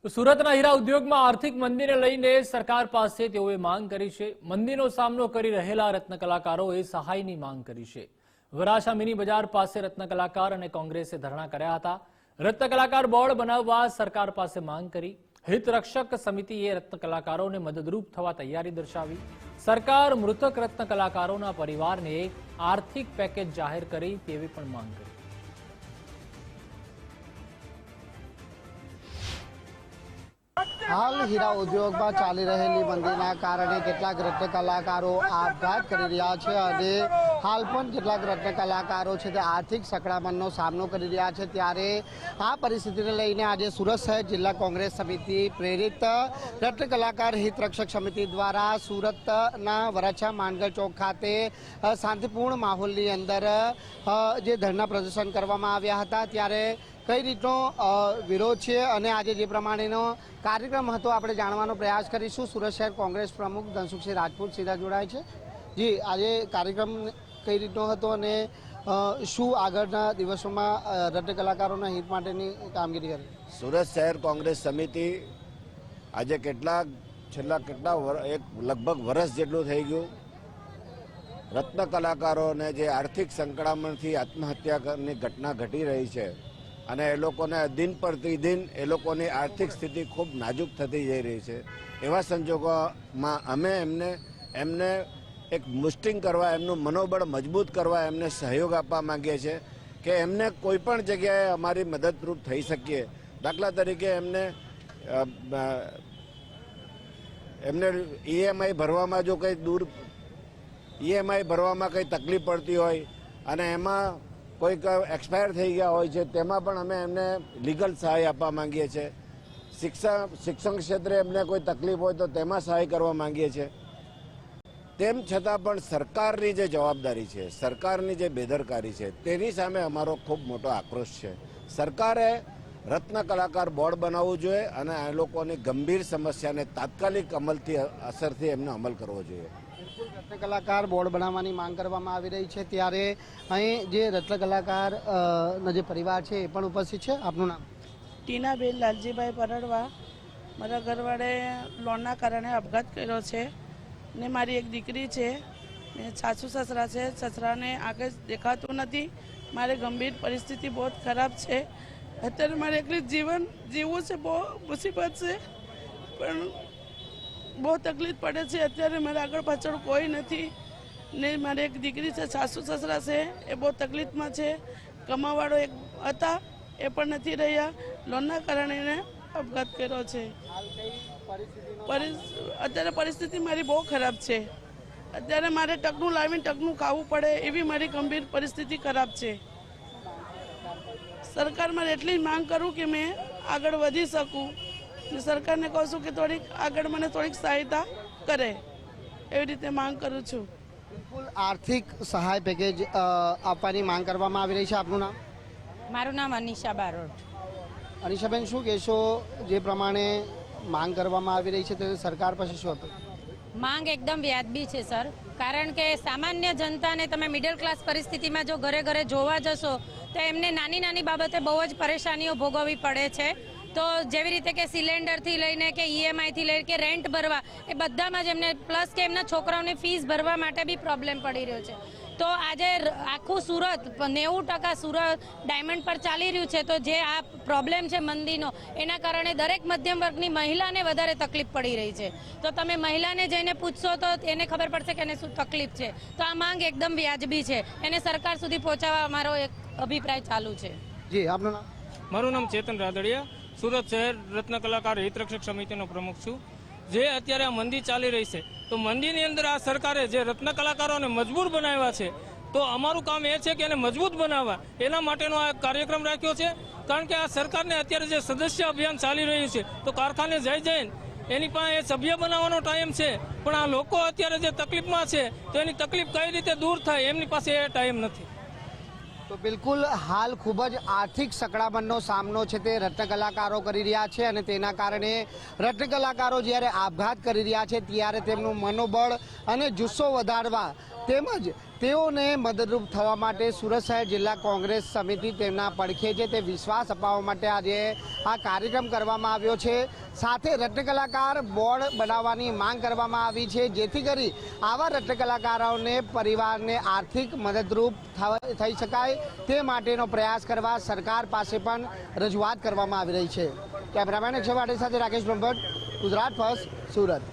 સુરતના હીરા ઉદ્યોગમાં આર્થિક મંદીને લઈને સરકાર પાસે તેઓએ માંગ કરી છે। મંદીનો સામનો કરી રહેલા રત્ન કલાકારોએ સહાયની માંગ કરી છે। વરાછા મિની બજાર પાસે રત્ન કલાકાર અને કોંગ્રેસે ધરણા કર્યા હતા। રત્ન કલાકાર બોર્ડ બનાવવા સરકાર પાસે માંગ કરી। હિતરક્ષક સમિતિએ રત્ન કલાકારોને મદદરૂપ થવા તૈયારી દર્શાવી। સરકાર મૃતક રત્ન કલાકારોના પરિવારને આર્થિક પેકેજ જાહેર કરે તેવી પણ માંગ કરી। हाल हीरा उद्योग में चाली रहेली मंदीना कारणे केटलाक रत्न कलाकारो आपघात करी रह्या छे अने हाल पण केटलाक रत्न कलाकारो छे ते आर्थिक संकड़ामणनो सामनो करी रह्या छे। त्यारे आ परिस्थितिने लईने आज सूरत शहर जिल्ला कांग्रेस समिति प्रेरित रत्न कलाकार हितरक्षक समिति द्वारा सूरतना वराछा मानगढ़ चौक खाते शांतिपूर्ण माहोलनी अंदर जे धरना प्रदर्शन करवामां आव्या हता। त्यारे कई रीतनो विरोध छे अने आज जे प्रमाणेनो कार्यक्रम हतो आपणे जाणवानो प्रयास करीशुं। सूरत शहर कांग्रेस प्रमुख धनसुखसिंह राजपूत सीधा जोड़ाय छे। जी, आज कार्यक्रम कई रीतनो हतो अने शुं आगळना दिवसोमां रत्न कलाकारोना हित माटेनी कामगीरी करे? सूरत शहर कांग्रेस समिति आज छेल्ला एक लगभग वर्ष जेटलुं थई गयुं रत्न कलाकारोने जे आर्थिक संकड़ामणथी आत्महत्यानी घटना घटी रही है અને એ લોકોને દિન પ્રતિદિન એ લોકોની આર્થિક સ્થિતિ ખૂબ નાજુક થતી જઈ રહી છે। એવા સંજોગોમાં અમે એમને એક બુસ્ટિંગ કરવા, એમનું મનોબળ મજબૂત કરવા એમને સહયોગ આપવા માંગીએ છીએ કે એમને કોઈ પણ જગ્યાએ અમારી મદદરૂપ થઈ શકીએ। દાખલા તરીકે એમને ઈએમઆઈ ભરવામાં જો કંઈ ઈએમઆઈ ભરવામાં કંઈ તકલીફ પડતી હોય અને એમાં कोई एक्सपायर थी गया हो तेमा पण अमे एमने लीगल सहाय आपवा मांगीए छे। शिक्षण क्षेत्रे एमने कोई तकलीफ हो तो तेमा सहाय करवा मांगीए छे। तेम छतां पण सरकारनी जे जवाबदारी छे, सरकारनी जे बेदरकारी छे तेनी सामे अमारो खूब मोटो आक्रोश छे। सरकारे रत्न कलाकार बोर्ड बनावવું જોઈએ અને આ લોકોની ગંભીર સમસ્યાને તાત્કાલિક અમલથી અસરથી એમને અમલ કરવો જોઈએ। रत्न कलाकार बोर्ड बनाववानी मांग करवामां आवी रही है। त्यारे अहीं जे रत्न कलाकार जे परिवार है ए पण उपस्थित है। आपनुं नाम? टीनाबेन लालजीभाई परड़वा। मारा घरवाळे लोनना कारणे अपघात कर्यो छे ने मारी एक दीकरी छे ने सासू ससरा छे। ससराने आगे देखातुं नथी। मारे गंभीर परिस्थिति बहुत खराब है। अत्यारे मारे एकली जीवन जीवવું છે। बहुत मुसीबत है पण बहुत तकलीफ पड़े छे। अत्यारे मारे आगळ पाछळ कोई नहीं ने मारे एक दीकरी छे, सासू ससरा छे ए बहुत तकलीफ में छे। कमावाळो एक हता ए पण नहीं रह्या। लोनना कारणे अपघात कर्यो छे। अत्यारे परिस्थिति मारी बहुत खराब छे। अत्यारे मारे टकनुं लावीने टकनुं खावुं पड़े एवी मारी गंभीर परिस्थिति खराब छे। सरकार में एटली मांग करूँ कि मैं आगळ वधी सकूँ। सरकार ने कहूँ कि थोड़ी आगळ मने थोड़ी सहायता करे एवी रीते मांग करूँ छूँ। बिल्कुल आर्थिक सहाय पेकेज आपवानी मांग करवामां आवी रही है। आपनुं नाम? मारुं नाम अनिशा बारोट। अनिशाबेन, शुं कहेशो जे प्रमाणे मांग करवामां आवी रही है ते सरकार पासे शुं अपेक्षा? मांग एकदम व्याजबी है सर, कारण के सामान्य जनता ने तमे मिडल क्लास परिस्थिति में जो घरे घरे जोवा जशो तो एमने नानी नानी बाबते बहुत ज परेशानीओ भोगववी पड़े छे। तो जेवी रीते के सिलेंडर थी लईने के ईएमआई थी लईने के रेंट भरवा ए बधामां ज एमने प्लस के एमना छोकराओने फीस भरवा माटे बी प्रॉब्लम पड़ी रह्यो छे। तो आजे आखू सूरत 90% सूरत डायमंड पर चाली रह्यु छे। तो जे आ प्रॉब्लम छे मंदीनो एना कारणे दरेक मध्यम वर्गनी महिलाने वधारे तकलीफ पड़ी रही है। तो तमे महिलाने जईने पूछशो तो एने खबर पड़शे के एने शुं तकलीफ छे। तो आ मांग एकदम व्याजबी छे, एने सरकार सुधी पहोंचाडवा अमारो एक अभिप्राय चालू छे। जी, आपनुं नाम? मारुं नाम चेतन रादड़िया। सूरत शहर रत्न कलाकार हितरक्षक समितिनो प्रमुख छूं। जे अत्यारे मंदी चाली रही है तो मंदीनी अंदर आ सरकारे जे रत्न कलाकारोने मजबूर बनाव्या छे तो अमारुं काम ए छे के एने मजबूत बनाववा एना माटेनो आ कार्यक्रम राख्यो छे। कारण के आ सरकारने अत्यारे जे सदस्य अभियान चाली रह्युं छे तो कारखाने जईने एनी पासे सभ्य बनावવાનો टाइम छे पण आ लोको अत्यारे जे तकलीफमां छे तो एनी तकलीफ कई रीते दूर थाय एमनी पासे ए टाइम नथी। तो बिल्कुल हाल खूब ज आर्थिक संकड़ामणनो सामनो छे ते रत्न कलाकारो करी रह्या छे अने तेना कारणे रत्न कलाकारो ज्यारे आपघात करी रह्या छे त्यारे तेमनुं मनोबळ अने जुस्सो वधारवा તેમજ તેઓને મદદરૂપ થવા માટે સુરત શહેર જિલ્લા કોંગ્રેસ સમિતિ તેમના પડખે છે તે વિશ્વાસ અપાવવા માટે આજે આ કાર્યક્રમ કરવામાં આવ્યો છે। સાથે રત્નકલાકાર બોર્ડ બનાવવાની માંગ કરવામાં આવી છે, જેથી કરી આવા રત્નકલાકારોને પરિવારને આર્થિક મદદરૂપ થઈ શકાય તે માટેનો પ્રયાસ કરવા સરકાર પાસે પણ રજૂઆત કરવામાં આવી રહી છે। કેમેરામેન અક્ષય વાડે સાથે રાકેશ બ્રહ્મભટ્ટ, ગુજરાત ફર્સ્ટ, સુરત।